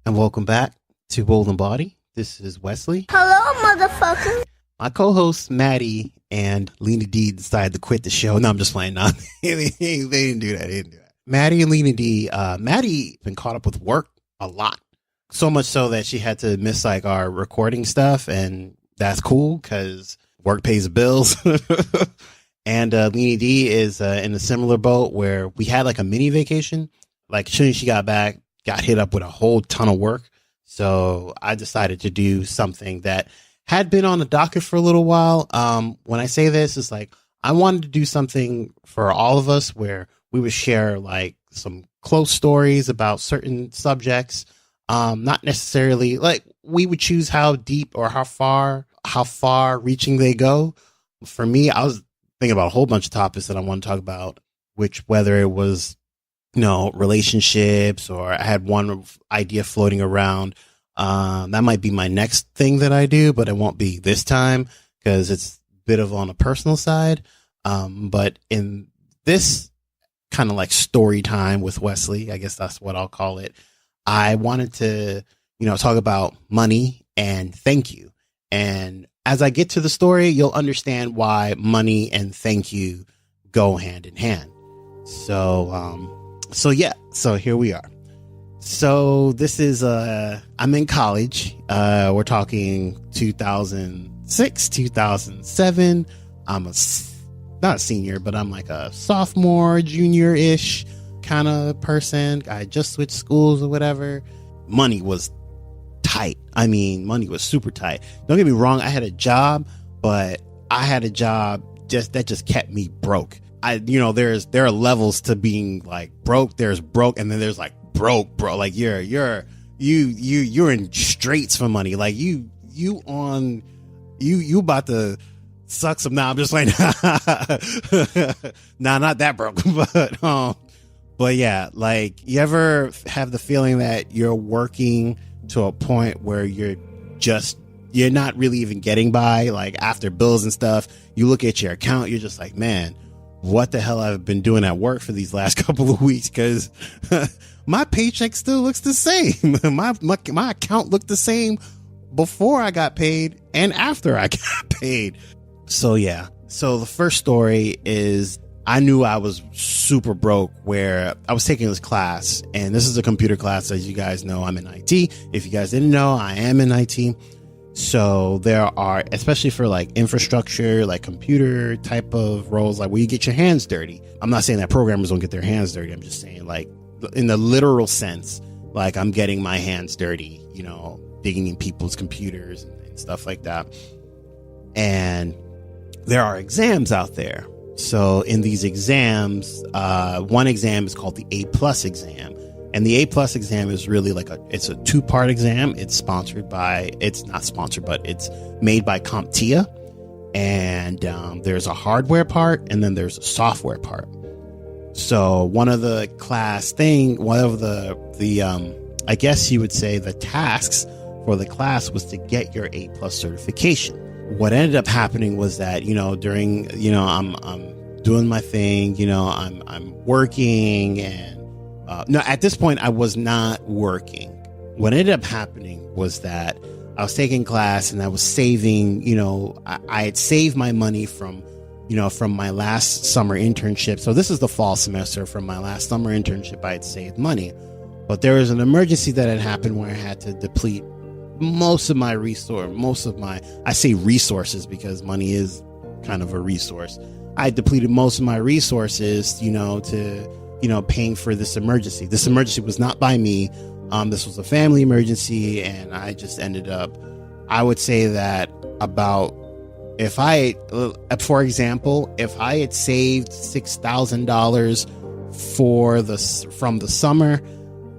And welcome back to Bold and Body. This is Wesley. Hello, motherfucker. My co-hosts Maddie and Lena D decided to quit the show. No, I'm just playing. No, they didn't do that. Maddie and Lena D. Maddie been caught up with work a lot, so much so that she had to miss like our recording stuff, and that's cool because work pays the bills. And Lena D is in a similar boat where we had like a mini vacation. Like as soon as she got back, got hit up with a whole ton of work. So I decided to do something that had been on the docket for a little while. When I say this, it's like I wanted to do something for all of us where we would share like some close stories about certain subjects. Not necessarily like we would choose how deep or how far reaching they go. For me, I was thinking about a whole bunch of topics that I want to talk about, which whether it was relationships, or I had one idea floating around. That might be my next thing that I do, but it won't be this time because it's a bit of on a personal side. But in this kind of like story time with Wesley, I guess that's what I'll call it. I wanted to, talk about money and thank you. And as I get to the story, you'll understand why money and thank you go hand in hand. So here we are. So this is, I'm in college. We're talking 2006, 2007. I'm not a senior, but I'm like a sophomore, junior-ish kind of person. I just switched schools or whatever. Money was tight. I mean, money was super tight. Don't get me wrong. I had a job, but I had a job that just kept me broke. There are levels to being like broke. There's broke, and then there's like broke, bro. Like you're in straits for money. Like you about to suck some. Nah, I'm just like, nah, not that broke. But yeah, like you ever have the feeling that you're working to a point where you're not really even getting by, like after bills and stuff, you look at your account, you're just like, man, what the hell I've been doing at work for these last couple of weeks, because my paycheck still looks the same. my account looked the same before I got paid and after I got paid. So yeah. So the first story is I knew I was super broke where I was taking this class, and this is a computer class. As you guys know, I'm in IT. If you guys didn't know, I am in IT. So there are, especially for like infrastructure, like computer type of roles, like where you get your hands dirty. I'm not saying that programmers don't get their hands dirty. I'm just saying like in the literal sense, like I'm getting my hands dirty, digging in people's computers and stuff like that. And there are exams out there. So in these exams, one exam is called the A+ exam. And the A+ exam is really like it's a 2-part exam. It's not sponsored, but it's made by CompTIA. And there's a hardware part, and then there's a software part. So one of the I guess you would say the tasks for the class was to get your A+ certification. What ended up happening was that, during, I'm doing my thing, I'm working, and no, at this point I was not working. What ended up happening was that I was taking class and I was saving, I had saved my money from my last summer internship. So this is the fall semester. From my last summer internship, I had saved money, but there was an emergency that had happened where I had to deplete most of my I say resources because money is kind of a resource. I depleted most of my resources, to, paying for this emergency. This emergency was not by me. This was a family emergency. And I just ended up, I would say that for example, if I had saved $6,000 from the summer,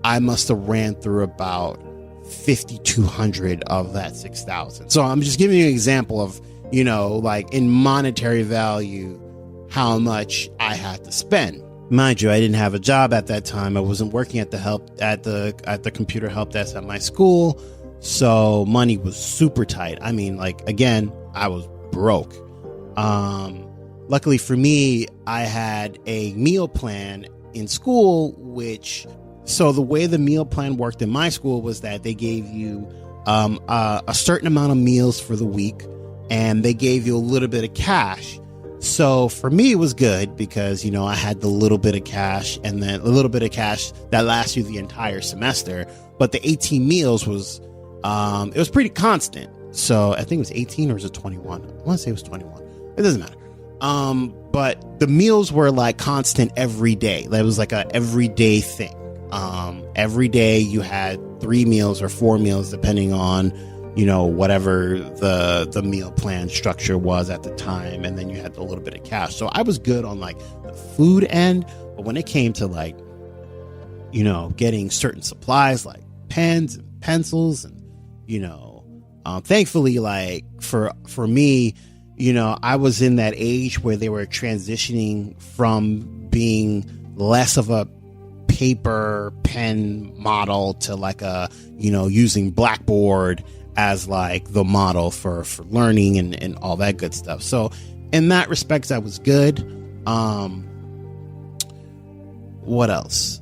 I must have ran through about 5,200 of that 6,000. So I'm just giving you an example of, like in monetary value, how much I had to spend. Mind you, I didn't have a job at that time. I wasn't working at the computer help desk at my school. So money was super tight. I mean, like, again, I was broke. Luckily for me, I had a meal plan in school, so the way the meal plan worked in my school was that they gave you a certain amount of meals for the week, and they gave you a little bit of cash. So for me, it was good because, I had the little bit of cash, and then a little bit of cash that lasts you the entire semester. But the 18 meals was, it was pretty constant. So I think it was 18 or was it 21? I want to say it was 21. It doesn't matter. But the meals were like constant every day. That was like a everyday thing. Every day you had 3 meals or 4 meals, depending on, whatever the meal plan structure was at the time. And then you had a little bit of cash. So I was good on like the food end. But when it came to like, getting certain supplies like pens and pencils and, thankfully, like for me, I was in that age where they were transitioning from being less of a paper pen model to like a, using Blackboard as like the model for learning and all that good stuff. So in that respect, I was good. What else?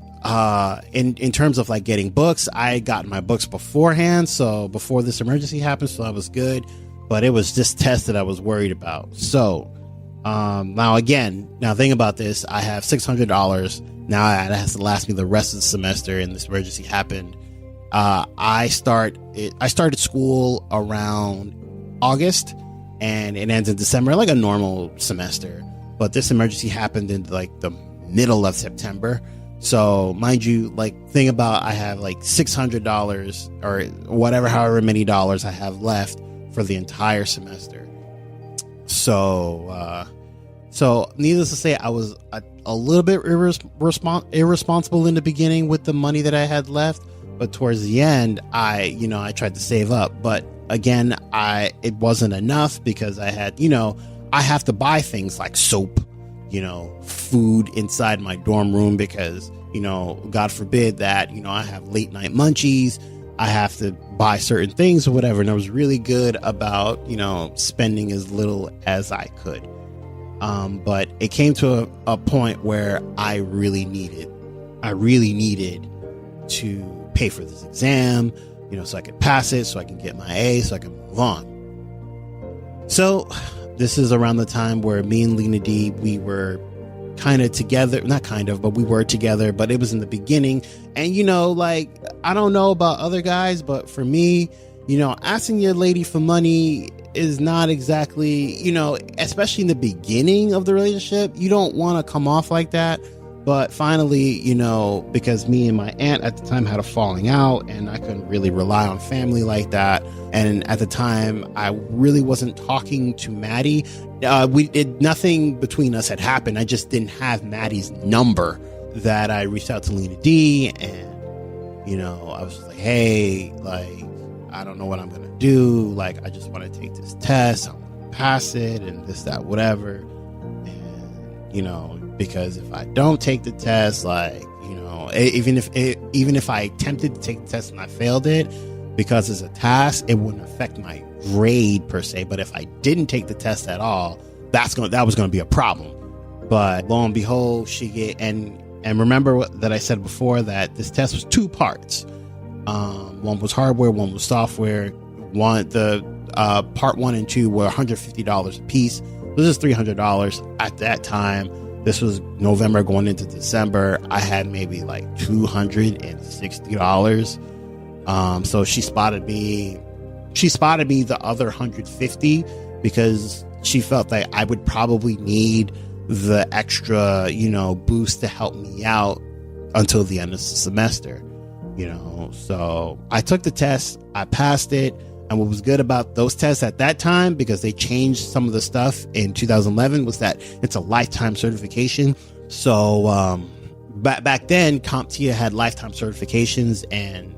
In terms of like getting books, I got my books beforehand. So before this emergency happened, so I was good. But it was just tests that I was worried about. So now think about this. I have $600. Now that has to last me the rest of the semester, and this emergency happened. I started school around August, and it ends in December, like a normal semester. But this emergency happened in like the middle of September. So mind you, like, think about, I have like $600 or whatever, however many dollars I have left for the entire semester. So needless to say, I was a little bit irresponsible in the beginning with the money that I had left, but towards the end, I tried to save up. But again, it wasn't enough because I had, I have to buy things like soap, food inside my dorm room because, God forbid that, I have late night munchies. I have to buy certain things or whatever. And I was really good about, spending as little as I could. But it came to a point where I really needed to pay for this exam, so I could pass it, so I can get my A, so I can move on. So this is around the time where me and Lena D, we were kind of together, not kind of, but we were together, but it was in the beginning. And, like, I don't know about other guys, but for me, asking your lady for money is not exactly, especially in the beginning of the relationship, you don't want to come off like that. But finally, because me and my aunt at the time had a falling out and I couldn't really rely on family like that. And at the time, I really wasn't talking to Maddie. Nothing between us had happened. I just didn't have Maddie's number. That I reached out to Lena D, and, I was just like, hey, like, I don't know what I'm going to do. Like, I just want to take this test. I want to pass it and this, that, whatever. And, because if I don't take the test, like, even if I attempted to take the test and I failed it, because it's a task, it wouldn't affect my grade per se. But if I didn't take the test at all, that was going to be a problem. But lo and behold, and remember that I said before that this test was 2 parts. One was hardware, one was software. Part 1 and 2 were $150 a piece. This is $300 at that time. This was November going into December. I had maybe like $260. So she spotted me the other $150 because she felt that I would probably need the extra, boost to help me out until the end of the semester, So I took the test, I passed it. And what was good about those tests at that time, because they changed some of the stuff in 2011, was that it's a lifetime certification. So back then, CompTIA had lifetime certifications, and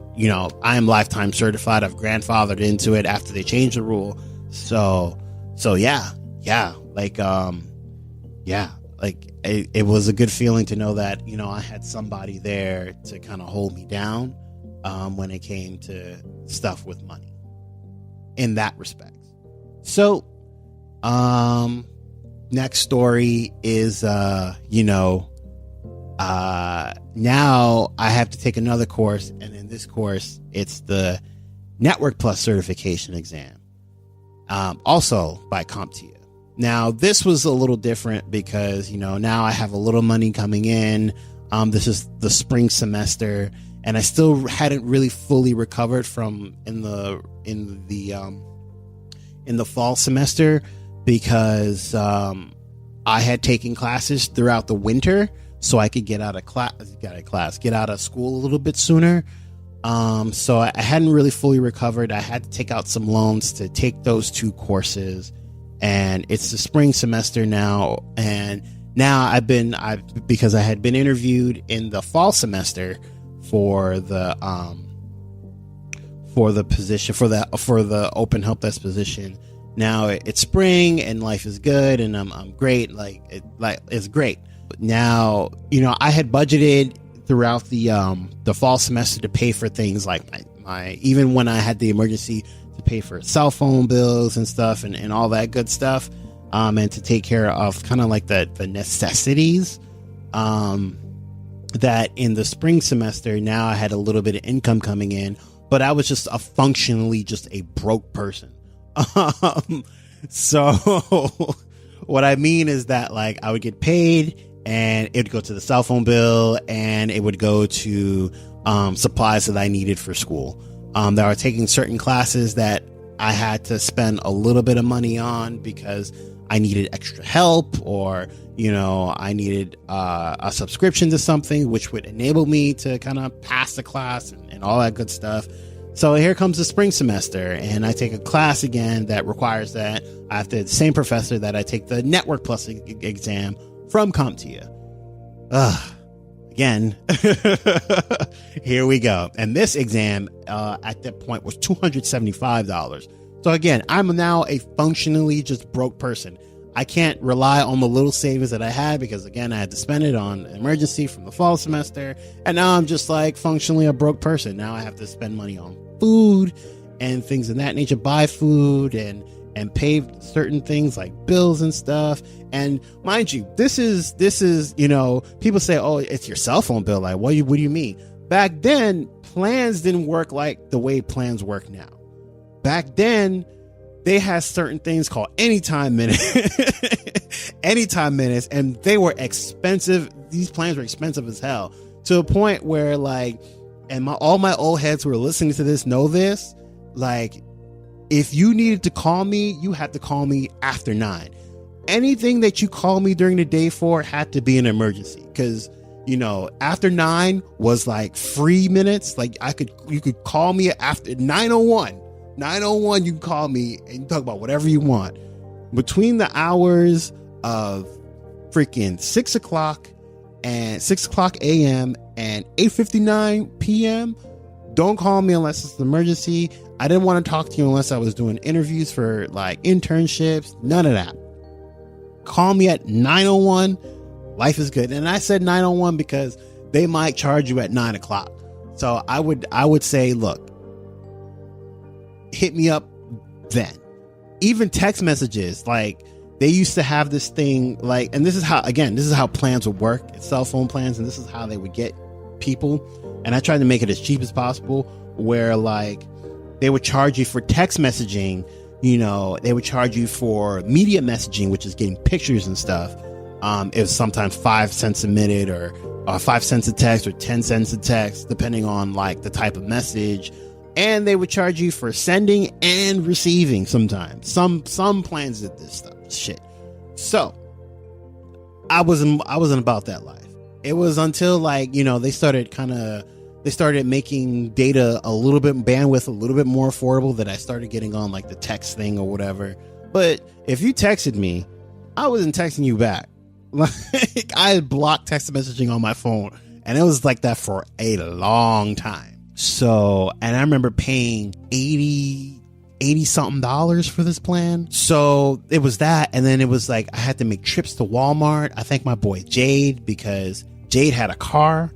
I am lifetime certified. I've grandfathered into it after they changed the rule. So yeah, it was a good feeling to know that I had somebody there to kind of hold me down. when it came to stuff with money in that respect. So, next story is, now I have to take another course. And in this course, it's the Network Plus certification exam, also by CompTIA. Now, this was a little different because, now I have a little money coming in. This is the spring semester, and I still hadn't really fully recovered from in the fall semester because I had taken classes throughout the winter so I could get out of school a little bit sooner. So I hadn't really fully recovered. I had to take out some loans to take those 2 courses, and it's the spring semester now. And now because I had been interviewed in the fall semester for the position for the open help desk position. Now it's spring and life is good and I'm great. It's great. Now, I had budgeted throughout the fall semester to pay for things like my even when I had the emergency to pay for cell phone bills and stuff and all that good stuff, and to take care of kind of like the necessities, that in the spring semester, now I had a little bit of income coming in, but I was just functionally just a broke person. So what I mean is that I would get paid and it would go to the cell phone bill and it would go to supplies that I needed for school. That are taking certain classes that I had to spend a little bit of money on because I needed extra help, or I needed a subscription to something which would enable me to kind of pass the class and all that good stuff. So here comes the spring semester, and I take a class again that requires that I have the same professor that I take the Network Plus exam from CompTIA. Again, here we go. And this exam at that point was $275. So again, I'm now a functionally just broke person. I can't rely on the little savings that I had because, again, I had to spend it on emergency from the fall semester. And now I'm just functionally a broke person. Now I have to spend money on food and things of that nature, buy food and pay certain things like bills and stuff. And mind you, this is people say, oh, it's your cell phone bill. What do you mean? Back then, plans didn't work like the way plans work now. Back then, they had certain things called anytime minutes, and they were expensive. These plans were expensive as hell, to a point where all my old heads who are listening to this know this. If you needed to call me, you had to call me after 9. Anything that you call me during the day for had to be an emergency, because after 9 was free minutes. You could call me after 9:01. 9:01, you can call me and talk about whatever you want. Between the hours of freaking 6 o'clock a.m. and 8:59 p.m., don't call me unless it's an emergency. I didn't want to talk to you unless I was doing interviews for internships. None of that. Call me at 9:01. Life is good. And I said 9:01 because they might charge you at 9 o'clock. So I would say, look, hit me up then. Even text messages, they used to have this thing, and this is how plans would work. It's cell phone plans, and this is how they would get people. And I tried to make it as cheap as possible, where they would charge you for text messaging. They would charge you for media messaging, which is getting pictures and stuff. It was sometimes 5 cents a minute, or 5 cents a text, or 10 cents a text, depending on the type of message. And they would charge you for sending and receiving sometimes. Some plans did this shit. So I wasn't about that life. It was until they started making data a little bit, bandwidth a little bit more affordable, that I started getting on the text thing or whatever. But if you texted me, I wasn't texting you back. I had blocked text messaging on my phone, and it was like that for a long time. So, and I remember paying $80 something for this plan. So it was that. And then it was I had to make trips to Walmart. I thank my boy Jade, because Jade had a car,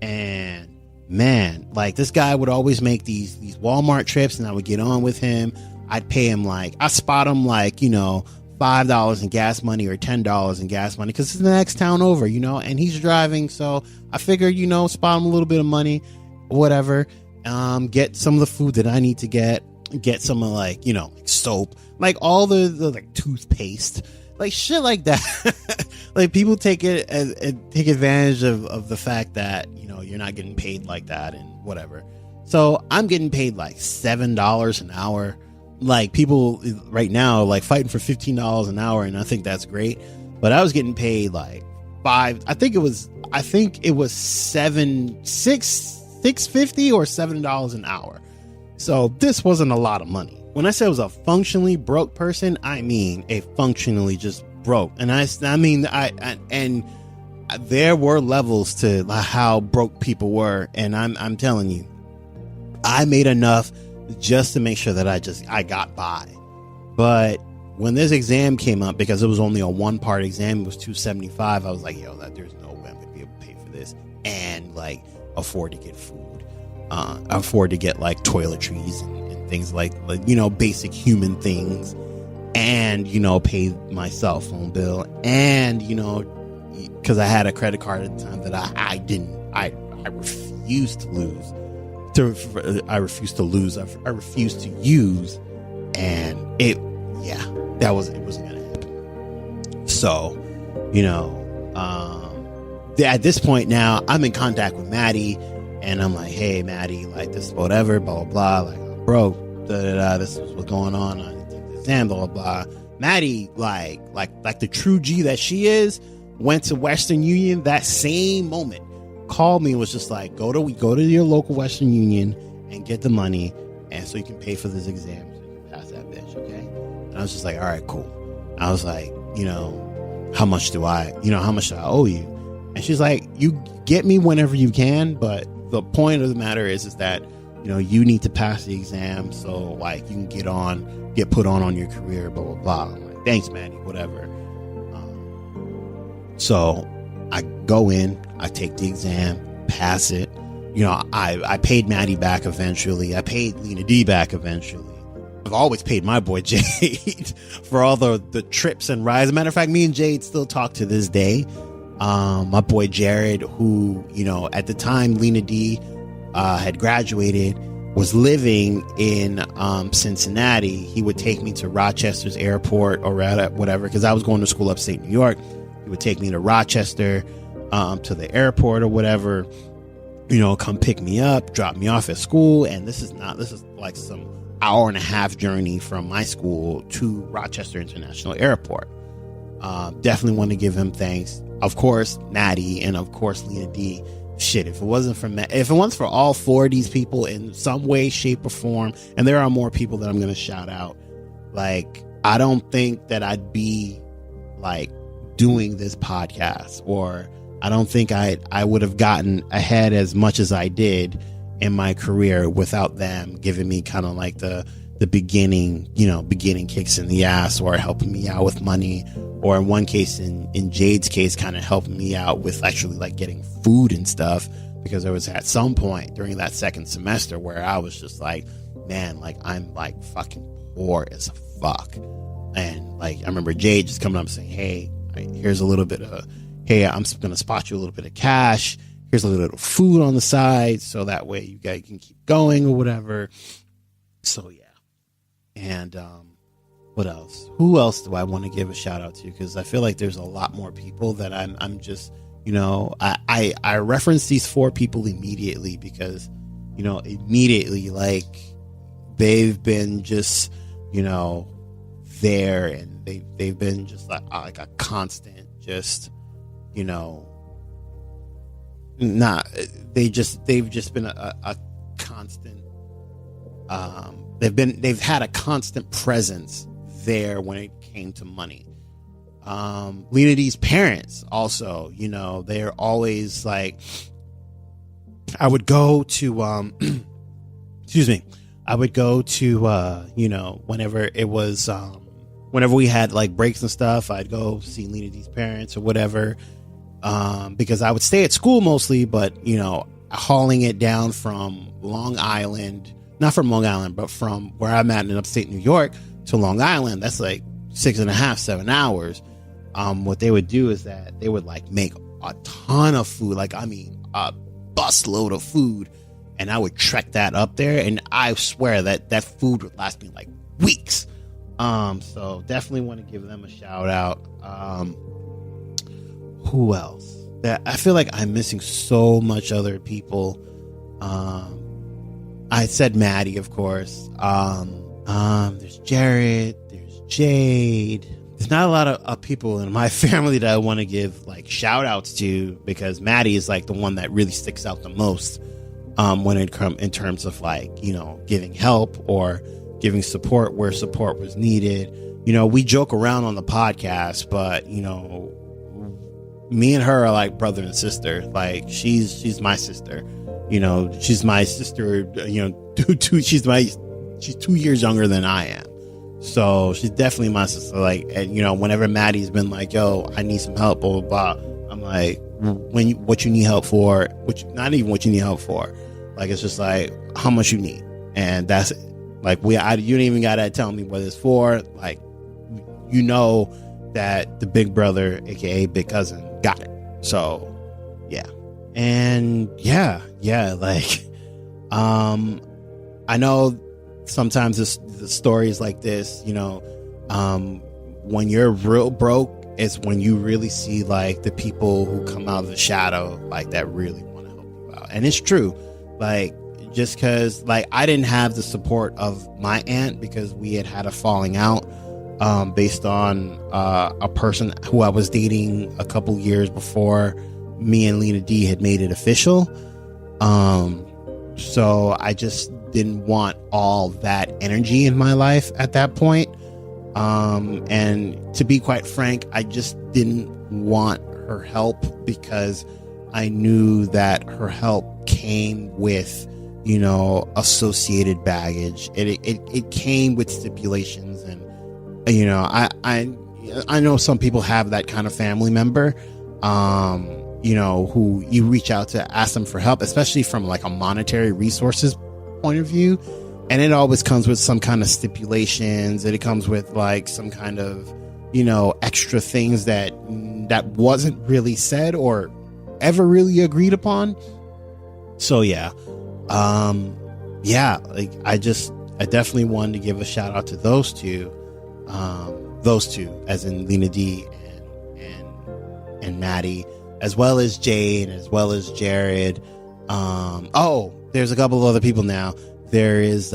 and man, like this guy would always make these Walmart trips, and I would get on with him. I'd pay him I spot him $5 in gas money or $10 in gas money because it's the next town over, and he's driving. So I figured, spot him a little bit of money, whatever. Get some of the food that I need to get some of soap, all the toothpaste, shit like that. People take it and take advantage of the fact that, you're not getting paid like that and whatever. So I'm getting paid $7 an hour. People right now fighting for $15 an hour, and I think that's great. But I was getting paid $5. I think it was $6.50 or $7 an hour. So this wasn't a lot of money. When I say I was a functionally broke person, I mean a functionally just broke. And I mean there were levels to how broke people were, and I'm telling you, I made enough just to make sure that I got by. But when this exam came up, because it was only a 1-part exam, it was $275. I was like, yo, there's no way I'm gonna be able to pay for this and afford to get food, afford to get toiletries and things basic human things, and pay my cell phone bill, and because I had a credit card at the time that I refused to lose. I refused to use, and it wasn't gonna happen. So, at this point now, I'm in contact with Maddie, and I'm like, hey, Maddie, this is whatever, blah blah blah, I'm broke, this is what's going on. I did this exam, blah blah blah. Maddie, like the true G that she is, went to Western Union that same moment, called me and was just go to your local Western Union and get the money, and so you can pay for this exam, so you can pass that bitch, okay? And I was just all right, cool. I was how much do I owe you? And she's like, you get me whenever you can, but the point of the matter is that you need to pass the exam so you can get put on your career, blah blah blah. I'm like, thanks, Manny, whatever. So I go in, I take the exam, pass it. I paid Maddie back eventually. I paid Lena D back eventually. I've always paid my boy Jade for all the trips and rides. As a matter of fact, me and Jade still talk to this day. My boy Jared, who, at the time Lena D had graduated, was living in Cincinnati. He would take me to Rochester's airport, or whatever, because I was going to school upstate New York. He would take me to Rochester, to the airport or whatever, come pick me up, drop me off at school. And this is some hour-and-a-half journey from my school to Rochester International Airport. Definitely want to give him thanks. Of course, Maddie, and of course, Lena D. Shit, if it wasn't for all 4 of these people in some way, shape, or form, and there are more people that I'm going to shout out, I don't think that I'd be doing this podcast, or I don't think I would have gotten ahead as much as I did in my career without them giving me kind of the beginning kicks in the ass, or helping me out with money, or in one case, in Jade's case, kind of helping me out with actually getting food and stuff, because there was at some point during that second semester where I was just man, I'm fucking poor as fuck. And I remember Jade just coming up and saying, hey, here's a little bit of, hey, I'm gonna spot you a little bit of cash, here's a little bit of food on the side, so that way you guys can keep going or whatever. So yeah. And what else? Who else do I want to give a shout out to? Because I feel like there's a lot more people that I'm just, I reference these 4 people immediately because, immediately they've been just, there, and they've been just like a constant, just, they've just been a constant, they've had a constant presence there when it came to money. Lena D's parents also, they're always I would go to excuse me, I would go to whenever it was whenever we had breaks and stuff, I'd go see Lena D's parents or whatever, because I would stay at school mostly, but hauling it down from Long Island, not from Long Island, but from where I'm at in upstate New York to Long Island. That's like 6.5, 7 hours. What they would do is that they would like make a ton of food, like, I mean, a busload of food. And I would trek that up there, and I swear that food would last me like weeks. So definitely want to give them a shout out. Who else? I feel like I'm missing so much other people. I said Maddie, of course. There's Jared, there's Jade. There's not a lot of people in my family that I want to give like shout outs to, because Maddie is like the one that really sticks out the most. When it comes in terms of like, you know, giving help or giving support where support was needed. You know, we joke around on the podcast, but you know, me and her are like brother and sister. Like she's my sister. You know, she's my sister. You know, she's 2 years younger than I am. So she's definitely my sister. Like, and you know, whenever Maddie's been like, "Yo, I need some help," blah blah blah, I'm like, what you need help for? Not even what you need help for. Like, it's just like how much you need, and that's it. Like you don't even gotta tell me what it's for. Like, you know that the big brother, aka big cousin, got it. So yeah, and yeah. Like, I know sometimes the stories like this, you know, when you're real broke, it's when you really see like the people who come out of the shadow, like that really want to help you out. And it's true. Like, just because like I didn't have the support of my aunt because we had a falling out based on a person who I was dating a couple years before me and Lena D had made it official. So I just didn't want all that energy in my life at that point. And to be quite frank, I just didn't want her help because I knew that her help came with, you know, associated baggage. It came with stipulations, and you know, I know some people have that kind of family member, you know, who you reach out to ask them for help, especially from like a monetary resources point of view. And it always comes with some kind of stipulations, and it comes with like some kind of, you know, extra things that wasn't really said or ever really agreed upon. So yeah, like I definitely wanted to give a shout out to those two, as in Lena D and Maddie, as well as Jade, as well as Jared. There's a couple of other people now. There's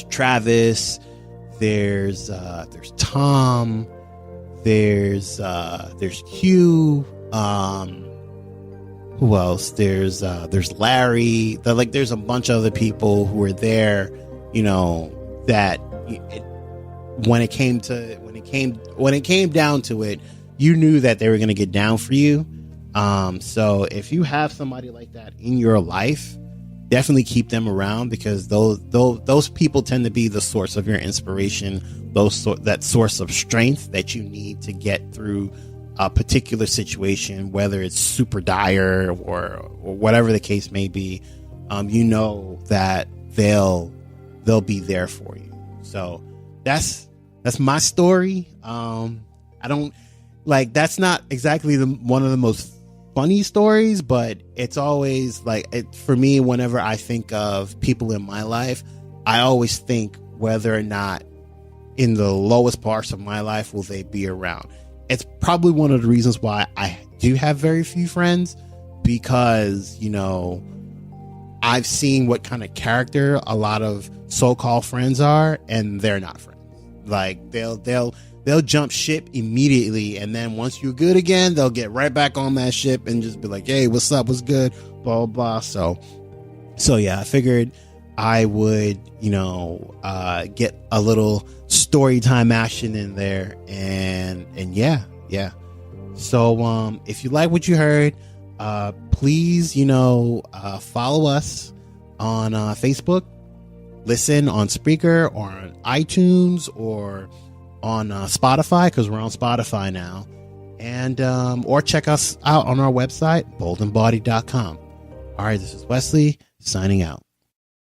Travis, there's Tom, there's Hugh, who else? There's Larry. There's a bunch of other people who were there, you know, that when it came down to it, you knew that they were going to get down for you. So if you have somebody like that in your life, definitely keep them around, because those people tend to be the source of your inspiration, that source of strength that you need to get through a particular situation, whether it's super dire or whatever the case may be. You know that they'll be there for you. So that's my story. I don't like, that's not exactly one of the most funny stories, but it's always like for me, whenever I think of people in my life, I always think whether or not in the lowest parts of my life will they be around. It's probably one of the reasons why I do have very few friends, because, you know, I've seen what kind of character a lot of so-called friends are, and they're not friends. Like they'll jump ship immediately, and then once you're good again, they'll get right back on that ship and just be like, "Hey, what's up? What's good?" Blah blah blah. So yeah, I figured I would, you know, get a little story time action in there, and yeah. So if you like what you heard, please, you know, follow us on Facebook, listen on Spreaker or on iTunes or on Spotify, because we're on Spotify now, and or check us out on our website, boldandbody.com. All right, this is Wesley signing out.